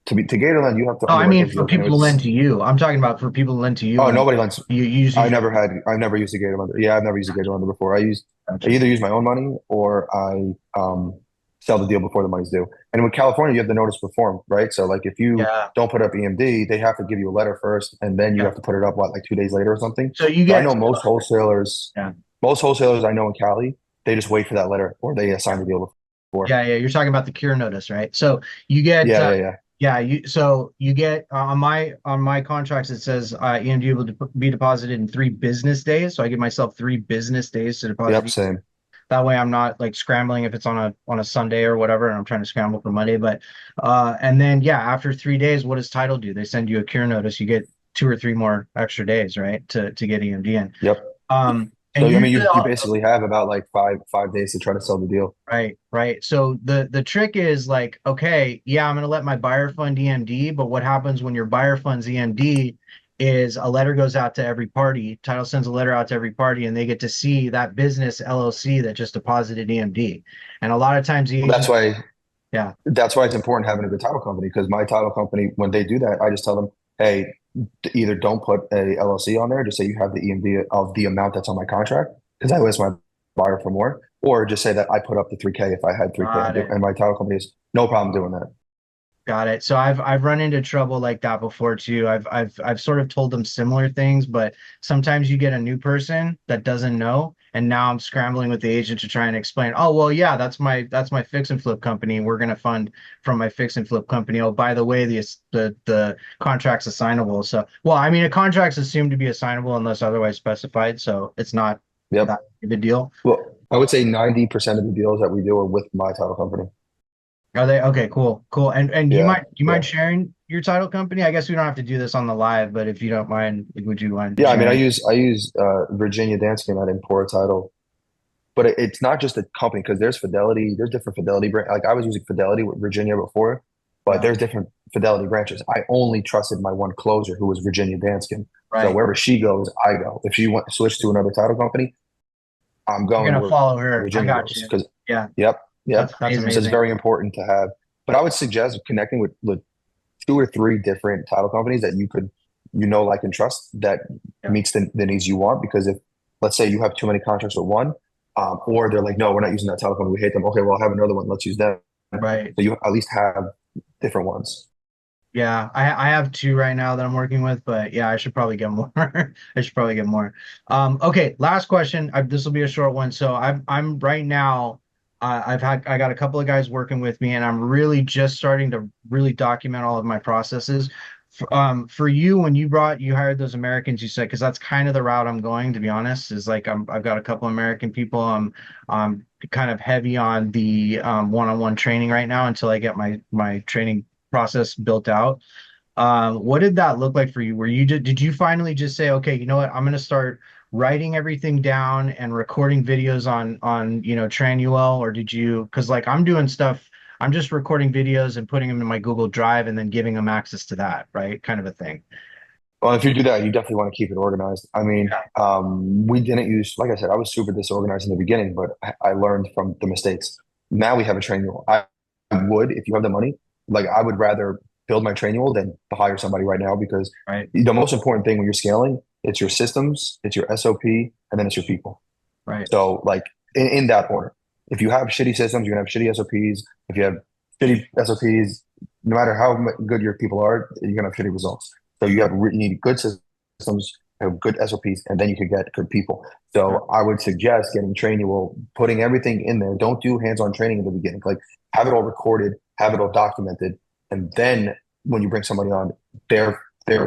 C: to gator lend you have to
G: Oh, I
C: underwrite
G: mean
C: those
G: for
C: deals. And
G: people to lend to you. I'm talking about for people to lend to you
C: oh,
G: and
C: nobody lends.
G: you use
C: I've never used a gator lender. Yeah, I've never used a gator lender before. I
G: Gotcha.
C: either use my own money or I sell the deal before the money's due. And with California, you have the notice to perform, right? So like if you
G: Yeah.
C: don't put up EMD, they have to give you a letter first, and then you
G: Yeah.
C: have to put it up like 2 days later or something.
G: So you
C: So I
G: get
C: know
G: yeah.
C: most wholesalers I know in Cali, they just wait for that letter or they assign the deal before.
G: Yeah, you're talking about the cure notice, right? So you get
C: Yeah.
G: yeah, you get on my contracts it says EMD will be deposited in 3 business days. So I give myself 3 business days to
C: Yep,
G: deposit.
C: same.
G: That way I'm not like scrambling if it's on a Sunday or whatever, and I'm trying to scramble for Monday. But and then yeah, after 3 days, what does title do? They send you a cure notice. You get 2 or 3 more extra days, right, to get EMD in.
C: Yep.
G: And
C: So I mean,
G: usually
C: you basically have about like five days to try to sell the deal.
G: right, right. So the trick is like, okay, yeah, I'm gonna let my buyer fund EMD, but what happens when your buyer funds EMD is a letter goes out to every party, title sends a letter out to every party, and they get to see that business LLC that just deposited EMD. And a lot of times the
C: Well,
G: agent, yeah,
C: that's why it's important having a good title company because my title company, when they do that, I just tell them, hey, either don't put a LLC on there, just say you have the EMD of the amount that's on my contract because I list my buyer for more, or just say that I put up the 3K if I had 3K,
G: got it.
C: and my title company is no problem doing that.
G: Got it. So I've run into trouble like that before too. I've sort of told them similar things, but sometimes you get a new person that doesn't know, and now I'm scrambling with the agent to try and explain. Oh, well, yeah, that's my fix and flip company. We're gonna fund from my fix and flip company. Oh, by the way, the contract's assignable. So, well, I mean, a contract's assumed to be assignable unless otherwise specified, so it's not
C: Yep.
G: that big a deal.
C: Well, I would say 90% of the deals that we do are with my title company.
G: Are they okay? Cool, cool. And you
C: Yeah.
G: might you mind sharing your title company? I guess we don't have to do this on the live, but if you don't mind, would you mind
C: Yeah. I mean,
G: sharing?
C: I use Virginia Danskin at Import Title. But it's not just a company because there's Fidelity, there's different Fidelity brand. Like I was using Fidelity with Virginia before, but
G: Yeah.
C: there's different Fidelity branches. I only trusted my one closer who was Virginia Danskin. So
G: Right.
C: wherever she goes, I go. If she wants to switch to another title company, I'm
G: You're
C: going
G: gonna
C: where
G: follow her. I
C: Virginia
G: got
C: goes.
G: you.
C: Because
G: Yeah,
C: yep.
G: that's
C: So it's
G: amazing.
C: very important to have. But I would suggest connecting with 2 or 3 different title companies that you could, like, and trust that
G: Yeah.
C: meets the needs you want. Because if, let's say, you have too many contracts with one, or they're like, no, we're not using that title company, we hate them. Okay, well, I'll have another one. Let's use them.
G: Right.
C: So you at least have different ones.
G: Yeah, I have 2 right now that I'm working with, but yeah, I should probably get more. I should probably get more. Okay, last question. This will be a short one. So I'm right now. I got a couple of guys working with me, and I'm really just starting to really document all of my processes. For you, when you hired those Americans, you said because that's kind of the route I'm going. To be honest, is like I've got a couple American people. I'm kind of heavy on the one-on-one training right now until I get my training process built out. What did that look like for you? Did you finally just say, okay, you know what, I'm going to start writing everything down and recording videos on Tranuel, or did you? Because like I'm doing stuff, I'm just recording videos and putting them in my Google Drive and then giving them access to that, right? Kind of a thing.
C: Well, if you do that, you definitely want to keep it organized. I mean,
G: Yeah.
C: we didn't use, like I said, I was super disorganized in the beginning, but I learned from the mistakes. Now we have a training. I would, if you have the money, like I would rather build my training wheel than to hire somebody right now, because
G: Right.
C: the most important thing when you're scaling, it's your systems, it's your SOP, and then it's your people.
G: Right.
C: So like in that order, if you have shitty systems, you're gonna have shitty SOPs. If you have shitty SOPs, no matter how good your people are, you're gonna have shitty results. So you need good systems, have good SOPs, and then you can get good people. So I would suggest getting Trainual, putting everything in there. Don't do hands-on training in the beginning. Like have it all recorded, have it all documented, and then when you bring somebody on, their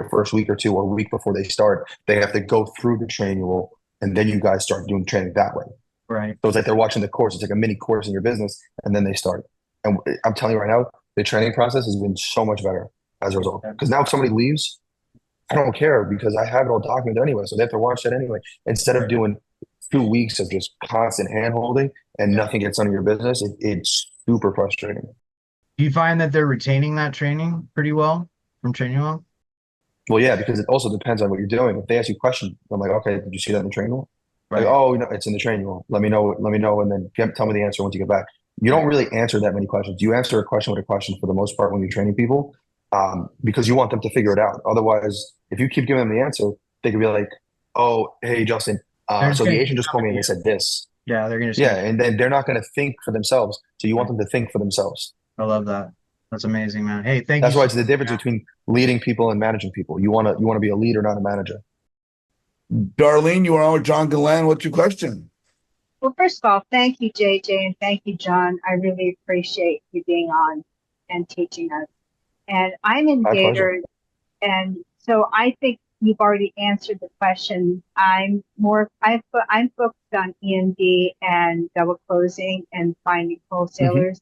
C: first week or two or week before they start, they have to go through the Trainual, and then you guys start doing training that way.
G: Right.
C: So it's like they're watching the course. It's like a mini course in your business, and then they start. And I'm telling you right now, the training process has been so much better as a result. Because now if somebody leaves, I don't care because I have it all documented anyway. So they have to watch that anyway. Instead of doing 2 weeks of just constant hand holding and nothing gets done in your business, it's super frustrating.
G: Do you find that they're retaining that training pretty well from Trainual?
C: Well, yeah, because it also depends on what you're doing. If they ask you a question, I'm like, okay, did you see that in the training?
G: Right.
C: Like, oh, no, it's in the training. Let me know, and then tell me the answer once you get back. You don't really answer that many questions. You answer a question with a question for the most part when you're training people, because you want them to figure it out. Otherwise, if you keep giving them the answer, they could be like, oh, hey, Justin, so the agent just called me and they said this.
G: Yeah, they're gonna say,
C: Yeah, and then they're not going to think for themselves. So you want them to think for themselves.
G: I love that. That's amazing, man. Hey, thank
C: That's
G: you.
C: why it's the difference between leading people and managing people. You want to be a leader, not a manager.
A: Darlene, you are on with John Galan. What's your question?
H: Well, first of all, thank you, JJ, and thank you, John. I really appreciate you being on and teaching us. And I'm in
C: My pleasure.
H: Gator, and so I think you've already answered the question. I'm focused on EMD and double closing and finding wholesalers.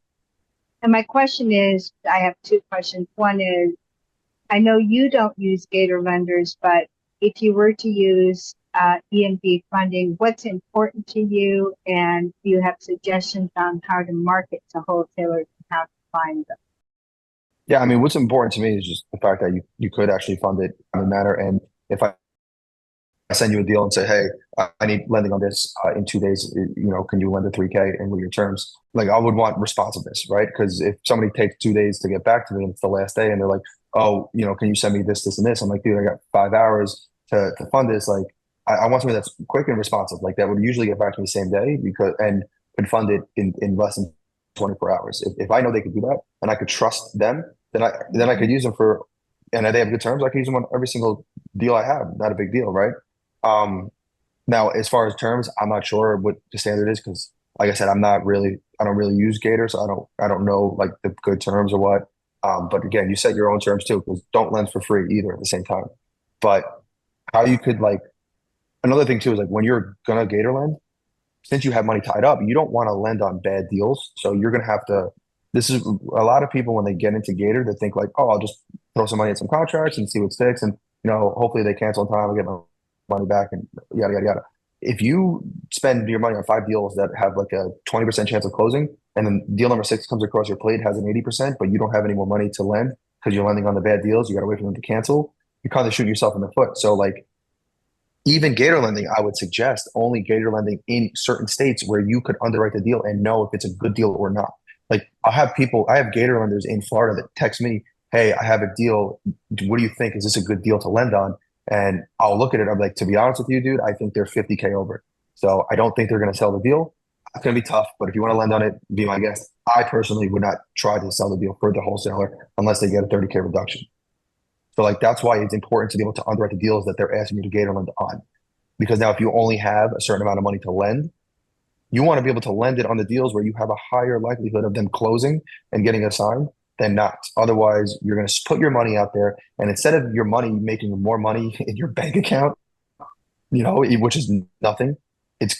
H: And my question is, I have two questions. One is, I know you don't use Gator lenders, but if you were to use EMD funding, what's important to you? And do you have suggestions on how to market to wholesalers and how to find them?
C: Yeah, I mean, what's important to me is just the fact that you could actually fund it in a matter. And if I send you a deal and say, hey, I need lending on this in 2 days, can you lend a 3K and what are your terms? Like I would want responsiveness, right? Because if somebody takes 2 days to get back to me and it's the last day and they're like, oh, can you send me this, this, and this? I'm like, dude, I got 5 hours to fund this. Like I want something that's quick and responsive. Like that would usually get back to me the same day and could fund it in less than 24 hours. If I know they could do that and I could trust them, then I could use them and they have good terms. I could use them on every single deal I have. Not a big deal, right? Now, as far as terms, I'm not sure what the standard is because, like I said, I don't really use Gator, so I don't know like the good terms or what. But again, you set your own terms too, because don't lend for free either at the same time. But how you could another thing too is like when you're gonna Gator lend, since you have money tied up, you don't want to lend on bad deals. So you're gonna have to. This is a lot of people when they get into Gator, they think like, oh, I'll just throw some money at some contracts and see what sticks, and hopefully they cancel in time and get my money back and yada yada yada. If you spend your money on 5 deals that have like a 20% chance of closing, and then deal number 6 comes across your plate has an 80%, but you don't have any more money to lend because you're lending on the bad deals, you got to wait for them to cancel. You're kind of shooting yourself in the foot. So like even Gator lending, I would suggest only Gator lending in certain states where you could underwrite the deal and know if it's a good deal or not. Like I have Gator lenders in Florida that text me, hey, I have a deal. What do you think? Is this a good deal to lend on? And I'll look at it. I'm like, to be honest with you, dude, I think they're 50K over. So I don't think they're going to sell the deal. It's going to be tough, but if you want to lend on it, be my guest. I personally would not try to sell the deal for the wholesaler unless they get a 30K reduction. So like, that's why it's important to be able to underwrite the deals that they're asking you to Gator lend on. Because now if you only have a certain amount of money to lend, you want to be able to lend it on the deals where you have a higher likelihood of them closing and getting assigned than not. Otherwise, you're going to put your money out there, and instead of your money making more money in your bank account, which is nothing,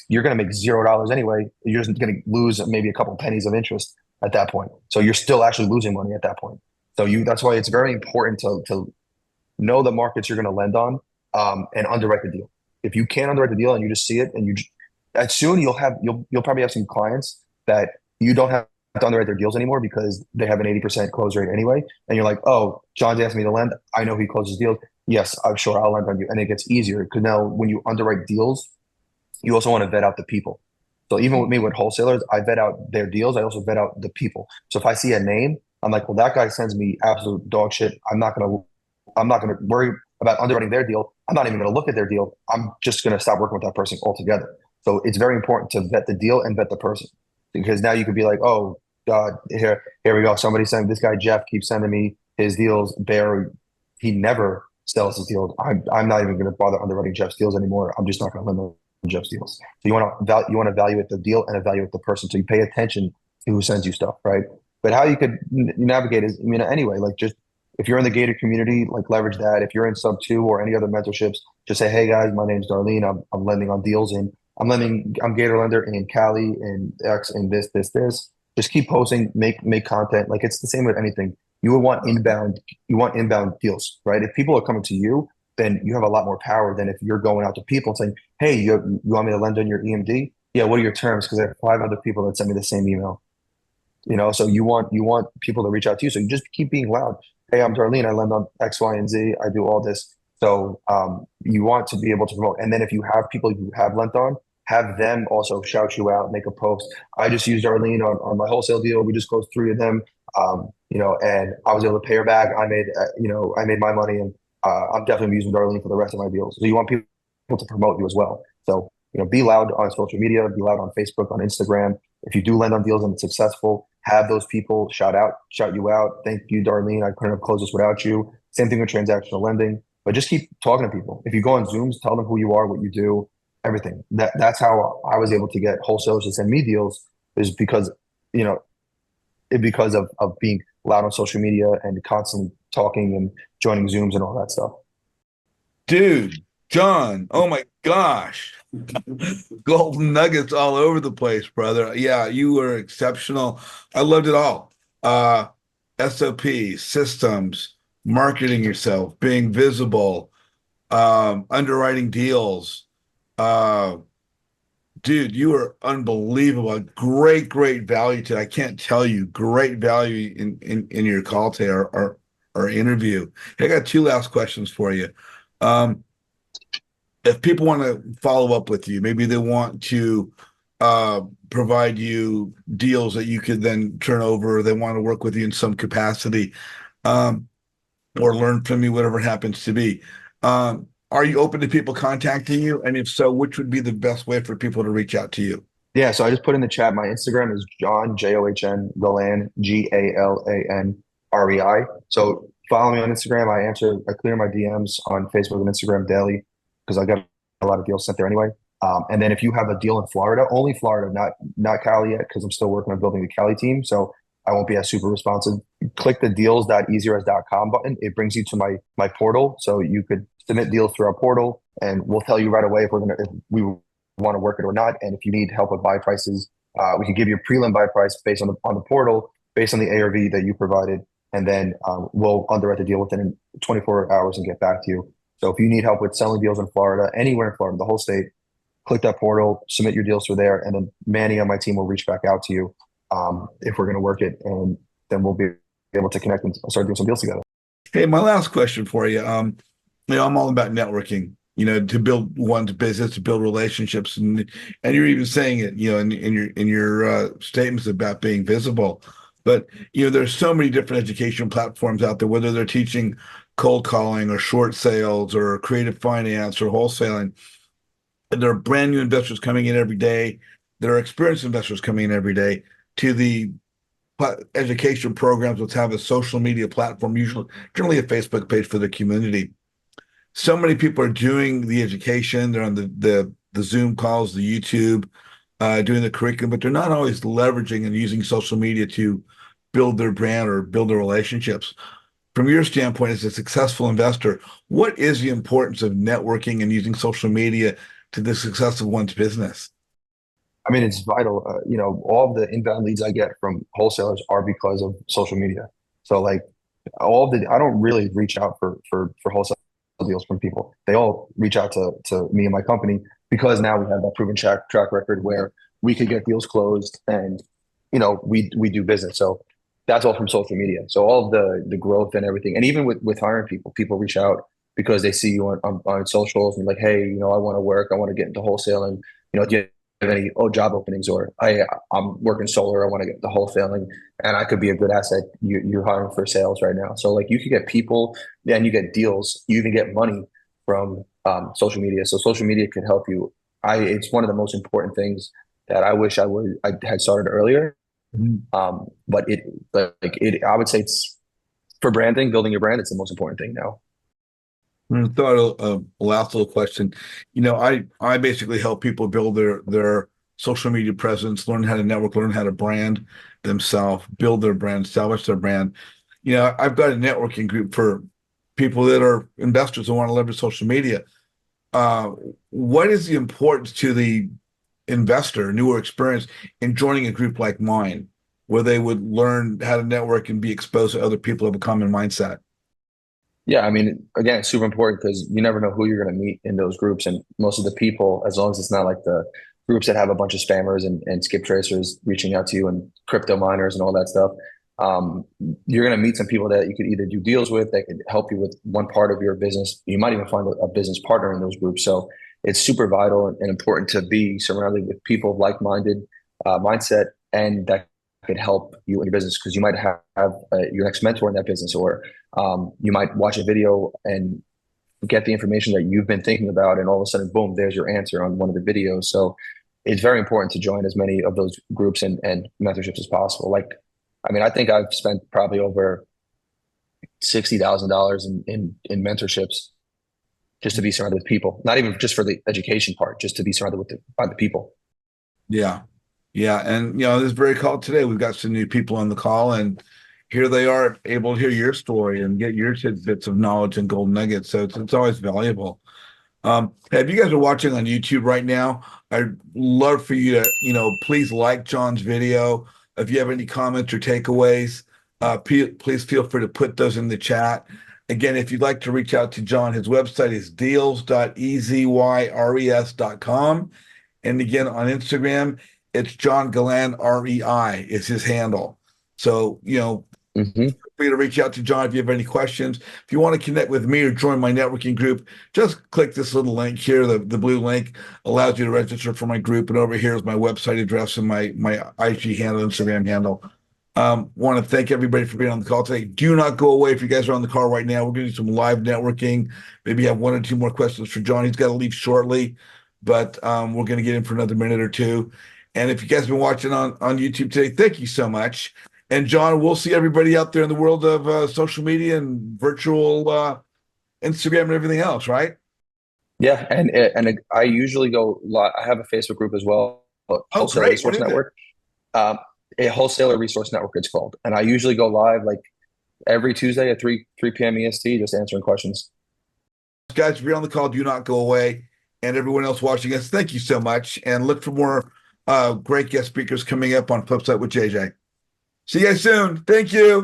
C: you're going to make $0 anyway. You're just going to lose maybe a couple pennies of interest at that point. So you're still actually losing money at that point. So that's why it's very important to know the markets you're going to lend on and underwrite the deal. If you can't underwrite the deal and you just see it, and soon you'll probably have some clients that you don't have to underwrite their deals anymore because they have an 80% close rate anyway. And you're like, oh, John's asking me to lend. I know he closes deals. Yes, I'm sure I'll lend on you. And it gets easier because now when you underwrite deals, you also want to vet out the people. So even with me with wholesalers, I vet out their deals. I also vet out the people. So if I see a name, I'm like, well, that guy sends me absolute dog shit. I'm not gonna worry about underwriting their deal. I'm not even gonna look at their deal. I'm just gonna stop working with that person altogether. So it's very important to vet the deal and vet the person, because now you could be like, oh God, here we go. Somebody sent this guy Jeff keeps sending me his deals. Bear, he never sells his deals. I'm not even going to bother underwriting Jeff's deals anymore. I'm just not going to lend on Jeff's deals. So you want to evaluate the deal and evaluate the person. So you pay attention to who sends you stuff, right? But how you could navigate is, I mean, anyway, like just if you're in the gated community, like leverage that. If you're in sub two or any other mentorships, just say, hey guys, my name's Darlene. I'm lending on deals and I'm Gator lender in Cali and X and this. Just keep posting, make content. Like it's the same with anything. You want inbound deals, right? If people are coming to you, then you have a lot more power than if you're going out to people and saying, hey, you want me to lend on your EMD? Yeah, what are your terms? Because I have 5 other people that sent me the same email. So you want people to reach out to you. So you just keep being loud. Hey, I'm Darlene. I lend on X, Y, and Z. I do all this. So you want to be able to promote. And then if you have people you have lent on, have them also shout you out, make a post. I just used Darlene on my wholesale deal. We just closed 3 of them. And I was able to pay her back. I made my money, and I'm definitely using Darlene for the rest of my deals. So you want people to promote you as well. So be loud on social media, be loud on Facebook, on Instagram. If you do lend on deals and it's successful, have those people shout you out. Thank you, Darlene. I couldn't have closed this without you. Same thing with transactional lending, but just keep talking to people. If you go on Zooms, tell them who you are, what you do, everything. That's how I was able to get wholesalers to send me deals, is because of being loud on social media and constantly talking and joining Zooms and all that stuff.
A: Dude, John, oh my gosh. Golden nuggets all over the place, brother. Yeah, you were exceptional. I loved it all. SOP, systems, marketing yourself, being visible, underwriting deals. Dude, you were unbelievable. Great value today. I can't tell you, great value in your call today or interview. Hey, I got 2 last questions for you. If people want to follow up with you, maybe they want to provide you deals that you could then turn over, or they want to work with you in some capacity, or learn from you, whatever it happens to be. Are you open to people contacting you? And if so, which would be the best way for people to reach out to you?
C: Yeah, so I just put in the chat. My Instagram is John John Galan Galanrei. So follow me on Instagram. I clear my DMs on Facebook and Instagram daily because I get a lot of deals sent there anyway. And then if you have a deal in Florida, only Florida, not Cali yet, because I'm still working on building the Cali team. So I won't be as super responsive. Click the deals.easyres.com button. It brings you to my portal. So you could submit deals through our portal, and we'll tell you right away if we want to work it or not. And if you need help with buy prices, we can give you a prelim buy price based on the portal, based on the ARV that you provided, and then we'll underwrite the deal within 24 hours and get back to you. So if you need help with selling deals in Florida, anywhere in Florida, the whole state, click that portal, submit your deals through there, and then Manny on my team will reach back out to you if we're going to work it, and then we'll be able to connect and start doing some deals together.
A: Hey, my last question for you. I'm all about networking, to build one's business, to build relationships. And you're even saying it, in your statements about being visible. But, there's so many different education platforms out there, whether they're teaching cold calling or short sales or creative finance or wholesaling. And there are brand new investors coming in every day. There are experienced investors coming in every day to the education programs, which have a social media platform, generally a Facebook page for the community. So many people are doing the education. They're on the Zoom calls, the YouTube, doing the curriculum, but they're not always leveraging and using social media to build their brand or build their relationships. From your standpoint as a successful investor, what is the importance of networking and using social media to the success of one's business?
C: I mean, it's vital. All of the inbound leads I get from wholesalers are because of social media. So like I don't really reach out for wholesale deals from people. They all reach out to me and my company because now we have that proven track record where we could get deals closed and, we do business. So that's all from social media. So all of the growth and everything, and even with hiring people reach out because they see you on socials and like, hey, I want to work, I want to get into wholesale, and do you any job openings, or I'm working solar, I want to get the wholesaling, and I could be a good asset. You're hiring for sales right now, so like you could get people, and you get deals. You even get money from social media. So social media could help you. It's one of the most important things that I wish I had started earlier. But I would say it's for branding, building your brand. It's the most important thing now.
A: Thought a last little question. I basically help people build their social media presence, learn how to network, learn how to brand themselves, build their brand, establish their brand. I've got a networking group for people that are investors who want to leverage social media. What is the importance to the investor, newer experience, in joining a group like mine, where they would learn how to network and be exposed to other people of a common mindset?
C: Yeah, I mean, again, it's super important because you never know who you're going to meet in those groups. And most of the people, as long as it's not like the groups that have a bunch of spammers and skip tracers reaching out to you and crypto miners and all that stuff, you're going to meet some people that you could either do deals with, that could help you with one part of your business. You might even find a business partner in those groups. So it's super vital and important to be surrounded with people of like-minded mindset, and that could help you in your business, because you might have your next mentor in that business, or you might watch a video and get the information that you've been thinking about, and all of a sudden, boom, there's your answer on one of the videos. So it's very important to join as many of those groups and mentorships as possible. Like, I mean, I think I've spent probably over $60,000 in mentorships just to be surrounded with people, not even just for the education part, just to be surrounded by the people.
A: Yeah. Yeah. And, this is very call today. We've got some new people on the call, and here they are able to hear your story and get your tidbits of knowledge and gold nuggets. So it's always valuable. If you guys are watching on YouTube right now, I'd love for you to, please like John's video. If you have any comments or takeaways, please feel free to put those in the chat. Again, if you'd like to reach out to John, his website is deals.ezyres.com. And again, on Instagram, it's John Galan, REI is his handle. So, feel free to reach out to John if you have any questions. If you want to connect with me or join my networking group, just click this little link here. The blue link allows you to register for my group. And over here is my website address and my IG handle, Instagram handle. Want to thank everybody for being on the call today. Do not go away. If you guys are on the call right now, we're going to do some live networking. Maybe have one or two more questions for John. He's got to leave shortly, but we're going to get in for another minute or two. And if you guys have been watching on YouTube today, thank you so much. And John, we'll see everybody out there in the world of social media and virtual Instagram and everything else, right?
C: Yeah, and I usually go live. I have a Facebook group as well, Wholesale Resource Network. A Wholesaler Resource Network, it's called. And I usually go live like every Tuesday at 3 p.m. EST, just answering questions.
A: Guys, if you're on the call, do not go away. And everyone else watching us, thank you so much. And look for more great guest speakers coming up on Flipside with JJ. See you guys soon. Thank you.